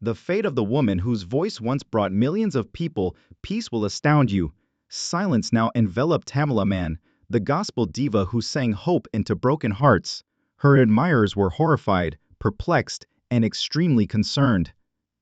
The fate of the woman whose voice once brought millions of people peace will astound you. Silence now enveloped Tamela Mann, the gospel diva who sang hope into broken hearts. Her admirers were horrified, perplexed, and extremely concerned.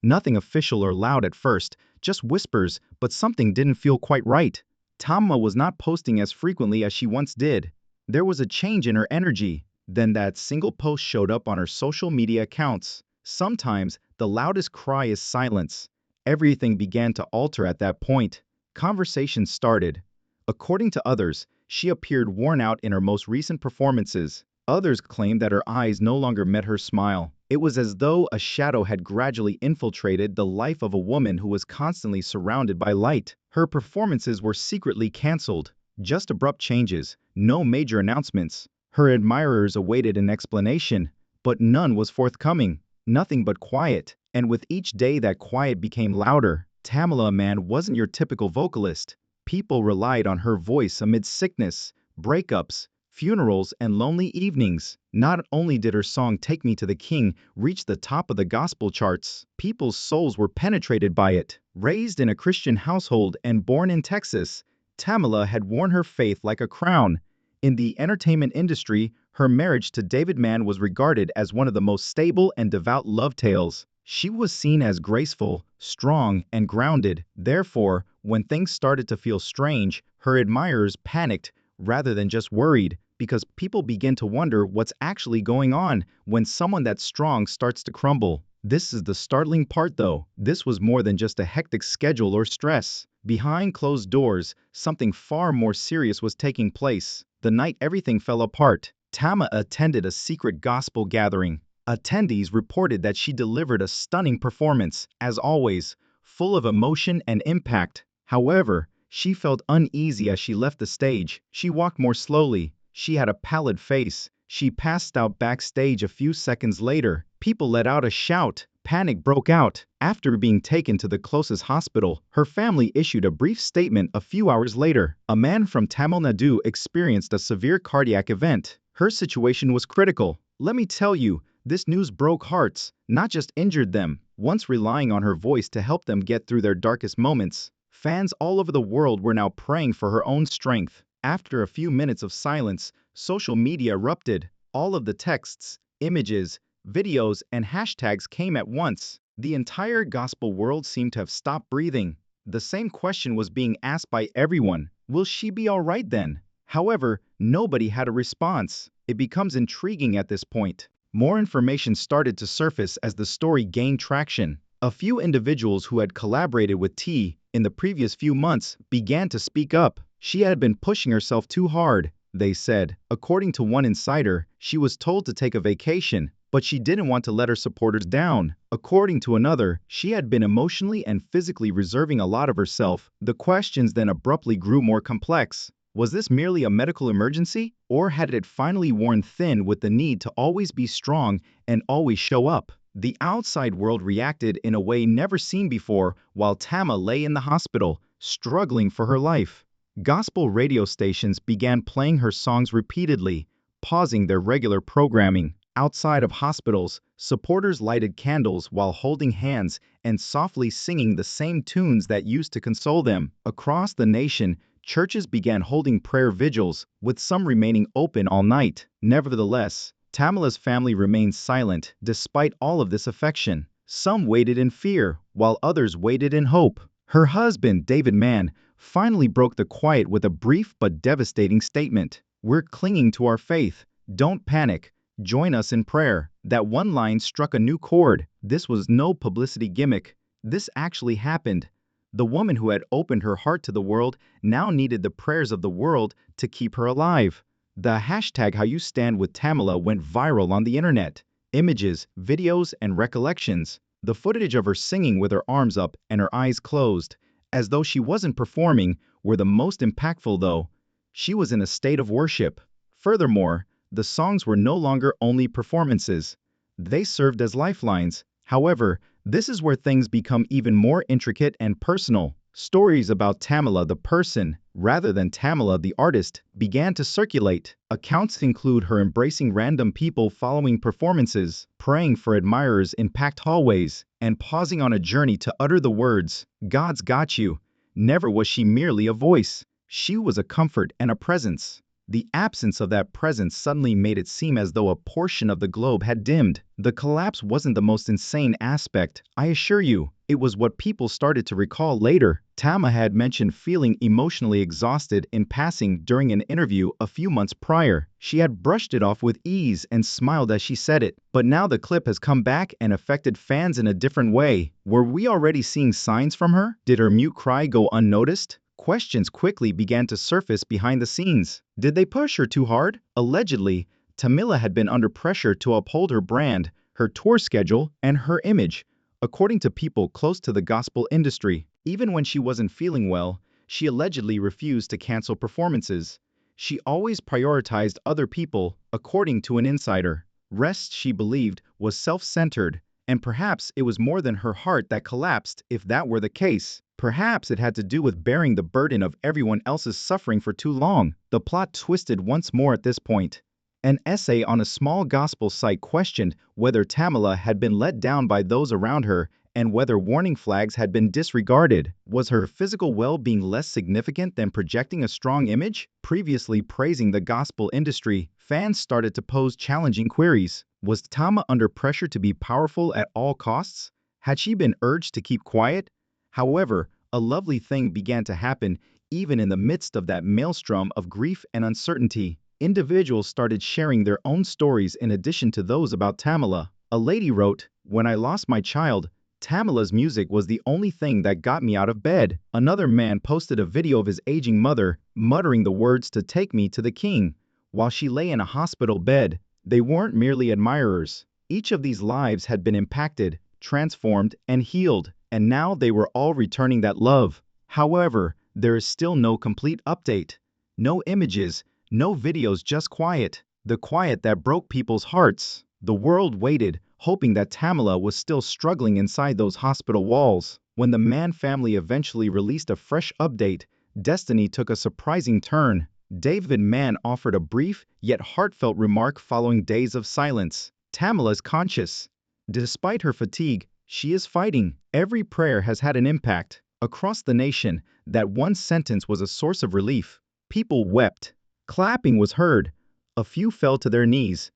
Nothing official or loud at first, just whispers, but something didn't feel quite right. Tamela was not posting as frequently as she once did. There was a change in her energy. Then that single post showed up on her social media accounts. Sometimes, the loudest cry is silence. Everything began to alter at that point. Conversations started. According to others, she appeared worn out in her most recent performances. Others claimed that her eyes no longer met her smile. It was as though a shadow had gradually infiltrated the life of a woman who was constantly surrounded by light. Her performances were secretly cancelled. Just abrupt changes, no major announcements. Her admirers awaited an explanation, but none was forthcoming. Nothing but quiet. And with each day that quiet became louder. Tamela Mann wasn't your typical vocalist. People relied on her voice amid sickness, breakups, funerals, and lonely evenings. Not only did her song Take Me to the King reach the top of the gospel charts, people's souls were penetrated by it. Raised in a Christian household and born in Texas, Tamela had worn her faith like a crown. In the entertainment industry, her marriage to David Mann was regarded as one of the most stable and devout love tales. She was seen as graceful, strong, and grounded. Therefore, when things started to feel strange, her admirers panicked rather than just worried, because people begin to wonder what's actually going on when someone that's strong starts to crumble. This is the startling part though. This was more than just a hectic schedule or stress. Behind closed doors, something far more serious was taking place. The night everything fell apart, Tama attended a secret gospel gathering. Attendees reported that she delivered a stunning performance, as always, full of emotion and impact. However, she felt uneasy as she left the stage. She walked more slowly. She had a pallid face. She passed out backstage a few seconds later. People let out a shout. Panic broke out. After being taken to the closest hospital, her family issued a brief statement a few hours later. A man from Tamil Nadu experienced a severe cardiac event. Her situation was critical. Let me tell you, this news broke hearts, not just injured them. Once relying on her voice to help them get through their darkest moments, fans all over the world were now praying for her own strength. After a few minutes of silence, social media erupted. All of the texts, images, videos, and hashtags came at once. The entire gospel world seemed to have stopped breathing. The same question was being asked by everyone. Will she be all right then? However, nobody had a response. It becomes intriguing at this point. More information started to surface as the story gained traction. A few individuals who had collaborated with T in the previous few months began to speak up. She had been pushing herself too hard, they said. According to one insider, she was told to take a vacation, but she didn't want to let her supporters down. According to another, she had been emotionally and physically reserving a lot of herself. The questions then abruptly grew more complex. Was this merely a medical emergency, or had it finally worn thin with the need to always be strong and always show up? The outside world reacted in a way never seen before while Tama lay in the hospital, struggling for her life. Gospel radio stations began playing her songs repeatedly, pausing their regular programming. Outside of hospitals, supporters lighted candles while holding hands and softly singing the same tunes that used to console them. Across the nation, churches began holding prayer vigils, with some remaining open all night. Nevertheless, Tamela's family remained silent despite all of this affection. Some waited in fear, while others waited in hope. Her husband, David Mann, finally broke the quiet with a brief but devastating statement. "We're clinging to our faith. Don't panic. Join us in prayer." That one line struck a new chord. This was no publicity gimmick. This actually happened. The woman who had opened her heart to the world now needed the prayers of the world to keep her alive. The hashtag #HowYouStandWithTamela went viral on the internet. Images, videos, and recollections. The footage of her singing with her arms up and her eyes closed, as though she wasn't performing, were the most impactful though. She was in a state of worship. Furthermore, the songs were no longer only performances. They served as lifelines. However, this is where things become even more intricate and personal. Stories about Tamela the person, rather than Tamela the artist, began to circulate. Accounts include her embracing random people following performances, praying for admirers in packed hallways, and pausing on a journey to utter the words, "God's got you." Never was she merely a voice. She was a comfort and a presence. The absence of that presence suddenly made it seem as though a portion of the globe had dimmed. The collapse wasn't the most insane aspect, I assure you. It was what people started to recall later. Tama had mentioned feeling emotionally exhausted in passing during an interview a few months prior. She had brushed it off with ease and smiled as she said it. But now the clip has come back and affected fans in a different way. Were we already seeing signs from her? Did her mute cry go unnoticed? Questions quickly began to surface behind the scenes. Did they push her too hard? Allegedly, Tamela had been under pressure to uphold her brand, her tour schedule, and her image. According to people close to the gospel industry, even when she wasn't feeling well, she allegedly refused to cancel performances. She always prioritized other people, according to an insider. Rest, she believed, was self-centered, and perhaps it was more than her heart that collapsed if that were the case. Perhaps it had to do with bearing the burden of everyone else's suffering for too long. The plot twisted once more at this point. An essay on a small gospel site questioned whether Tamela had been let down by those around her and whether warning flags had been disregarded. Was her physical well-being less significant than projecting a strong image? Previously praising the gospel industry, fans started to pose challenging queries. Was Tama under pressure to be powerful at all costs? Had she been urged to keep quiet? However, a lovely thing began to happen even in the midst of that maelstrom of grief and uncertainty. Individuals started sharing their own stories in addition to those about Tamela. A lady wrote, "When I lost my child, Tamela's music was the only thing that got me out of bed." Another man posted a video of his aging mother, muttering the words to take me to the king, while she lay in a hospital bed. They weren't merely admirers. Each of these lives had been impacted, transformed, and healed, and now they were all returning that love. However, there is still no complete update. No images, no videos, just quiet. The quiet that broke people's hearts. The world waited, hoping that Tamela was still struggling inside those hospital walls. When the Mann family eventually released a fresh update, destiny took a surprising turn. David Mann offered a brief yet heartfelt remark following days of silence. "Tamela's conscious. Despite her fatigue, she is fighting. Every prayer has had an impact." Across the nation, that one sentence was a source of relief. People wept. Clapping was heard. A few fell to their knees.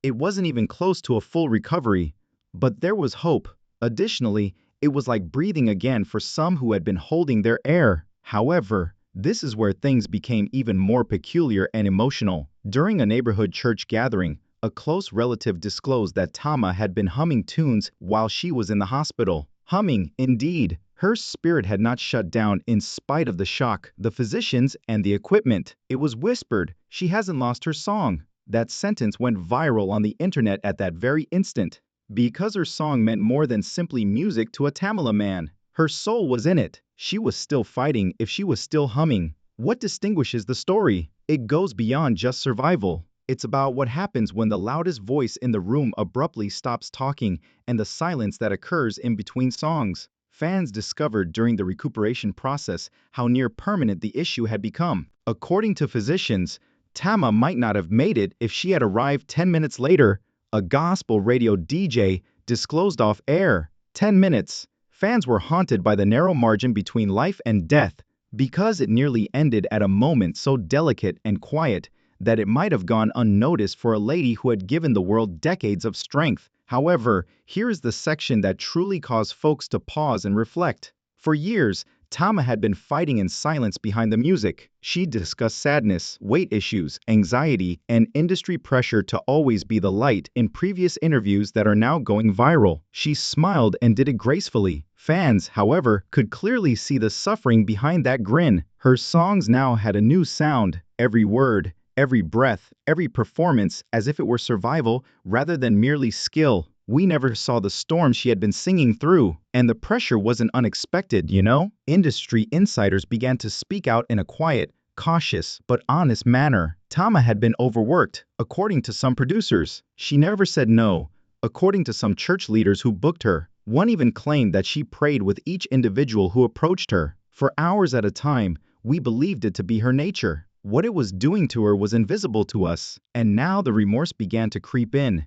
It wasn't even close to a full recovery, but there was hope. Additionally, it was like breathing again for some who had been holding their air. However, this is where things became even more peculiar and emotional. During a neighborhood church gathering, a close relative disclosed that Tama had been humming tunes while she was in the hospital. Humming, indeed. Her spirit had not shut down in spite of the shock, the physicians, and the equipment. It was whispered, "She hasn't lost her song." That sentence went viral on the internet at that very instant. Because her song meant more than simply music to a Tamela Mann. Her soul was in it. She was still fighting if she was still humming. What distinguishes the story? It goes beyond just survival. It's about what happens when the loudest voice in the room abruptly stops talking and the silence that occurs in between songs. Fans discovered during the recuperation process how near permanent the issue had become. According to physicians, Tama might not have made it if she had arrived 10 minutes later, a gospel radio DJ disclosed off air. 10 minutes. Fans were haunted by the narrow margin between life and death because it nearly ended at a moment so delicate and quiet that it might have gone unnoticed for a lady who had given the world decades of strength. However, here is the section that truly caused folks to pause and reflect. For years, Tama had been fighting in silence behind the music. She discussed sadness, weight issues, anxiety, and industry pressure to always be the light in previous interviews that are now going viral. She smiled and did it gracefully. Fans, however, could clearly see the suffering behind that grin. Her songs now had a new sound. Every word, every breath, every performance as if it were survival rather than merely skill. We never saw the storm she had been singing through, and the pressure wasn't unexpected, you know? Industry insiders began to speak out in a quiet, cautious, but honest manner. Tama had been overworked, according to some producers. She never said no, according to some church leaders who booked her. One even claimed that she prayed with each individual who approached her. For hours at a time, we believed it to be her nature. What it was doing to her was invisible to us, and now the remorse began to creep in.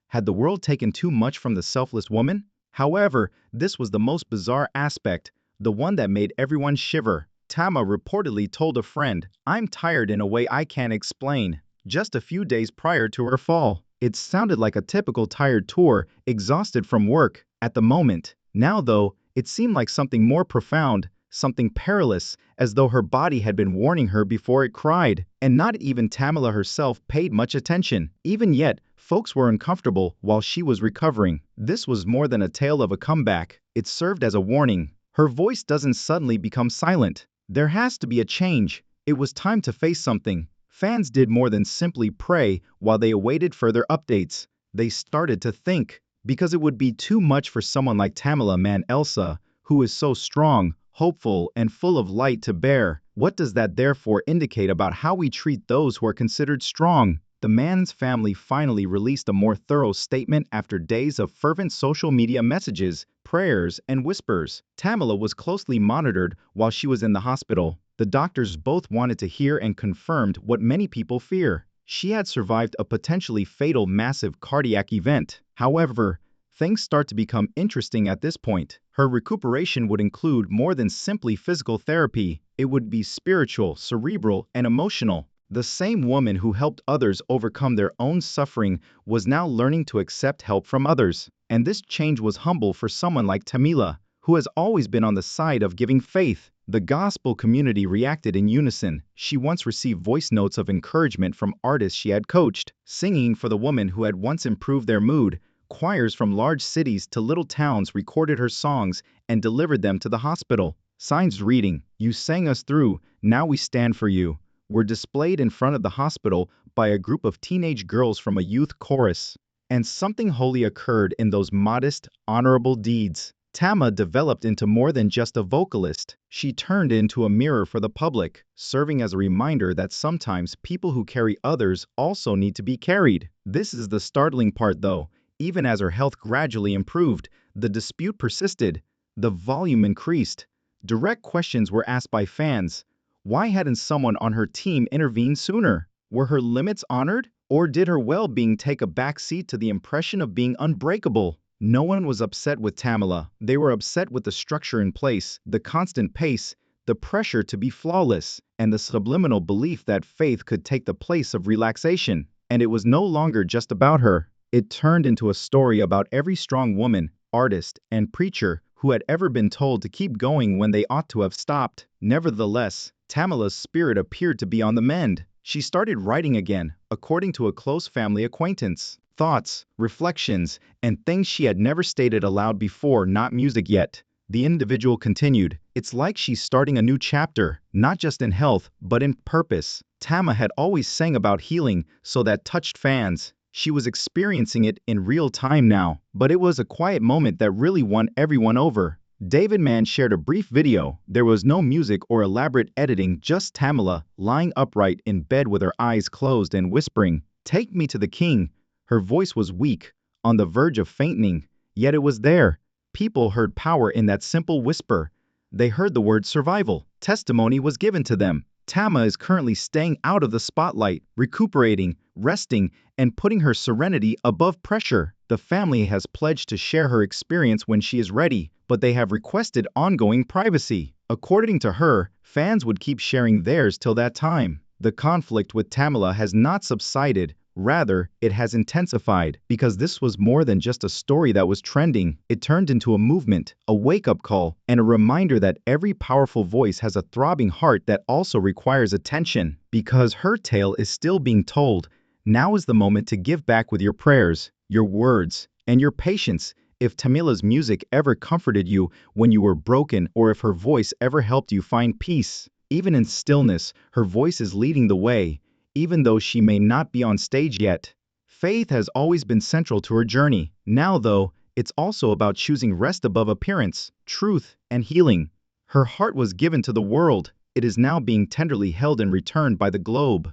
Had the world taken too much from the selfless woman? However, this was the most bizarre aspect, the one that made everyone shiver. Tama reportedly told a friend, "I'm tired in a way I can't explain," just a few days prior to her fall. It sounded like a typical tired tour, exhausted from work, at the moment. Now, though, it seemed like something more profound, something perilous, as though her body had been warning her before it cried. And not even Tamela herself paid much attention. Even yet, folks were uncomfortable while she was recovering. This was more than a tale of a comeback. It served as a warning. Her voice doesn't suddenly become silent. There has to be a change. It was time to face something. Fans did more than simply pray while they awaited further updates. They started to think, because it would be too much for someone like Tamela Mann Elsa, who is so strong, hopeful, and full of light to bear. What does that therefore indicate about how we treat those who are considered strong? The Mann's family finally released a more thorough statement after days of fervent social media messages, prayers, and whispers. Tamela was closely monitored while she was in the hospital. The doctors both wanted to hear and confirmed what many people fear. She had survived a potentially fatal massive cardiac event. However, things start to become interesting at this point. Her recuperation would include more than simply physical therapy. It would be spiritual, cerebral, and emotional. The same woman who helped others overcome their own suffering was now learning to accept help from others. And this change was humble for someone like Tamela, who has always been on the side of giving faith. The gospel community reacted in unison. She once received voice notes of encouragement from artists she had coached, singing for the woman who had once improved their mood. Choirs from large cities to little towns recorded her songs and delivered them to the hospital. Signs reading, "You sang us through, now we stand for you," were displayed in front of the hospital by a group of teenage girls from a youth chorus. And something holy occurred in those modest, honorable deeds. Tama developed into more than just a vocalist. She turned into a mirror for the public, serving as a reminder that sometimes people who carry others also need to be carried. This is the startling part, though. Even as her health gradually improved, the dispute persisted. The volume increased. Direct questions were asked by fans. Why hadn't someone on her team intervened sooner? Were her limits honored? Or did her well-being take a backseat to the impression of being unbreakable? No one was upset with Tamela. They were upset with the structure in place, the constant pace, the pressure to be flawless, and the subliminal belief that faith could take the place of relaxation. And it was no longer just about her. It turned into a story about every strong woman, artist, and preacher who had ever been told to keep going when they ought to have stopped. Nevertheless, Tamela's spirit appeared to be on the mend. She started writing again, according to a close family acquaintance. Thoughts, reflections, and things she had never stated aloud before, not music yet. The individual continued, "It's like she's starting a new chapter, not just in health, but in purpose." Tama had always sang about healing, so that touched fans. She was experiencing it in real time now, but it was a quiet moment that really won everyone over. David Mann shared a brief video. There was no music or elaborate editing, just Tamela, lying upright in bed with her eyes closed and whispering, "Take me to the king." Her voice was weak, on the verge of fainting, yet it was there. People heard power in that simple whisper. They heard the word survival. Testimony was given to them. Tama is currently staying out of the spotlight, recuperating, resting, and putting her serenity above pressure. The family has pledged to share her experience when she is ready, but they have requested ongoing privacy. According to her, fans would keep sharing theirs till that time. The conflict with Tamela has not subsided. Rather, it has intensified, because this was more than just a story that was trending. It turned into a movement, a wake-up call, and a reminder that every powerful voice has a throbbing heart that also requires attention. Because her tale is still being told, now is the moment to give back with your prayers, your words, and your patience. If Tamela's music ever comforted you when you were broken, or if her voice ever helped you find peace, even in stillness, her voice is leading the way. Even though she may not be on stage yet. Faith has always been central to her journey. Now, though, it's also about choosing rest above appearance, truth, and healing. Her heart was given to the world. It is now being tenderly held and returned by the globe.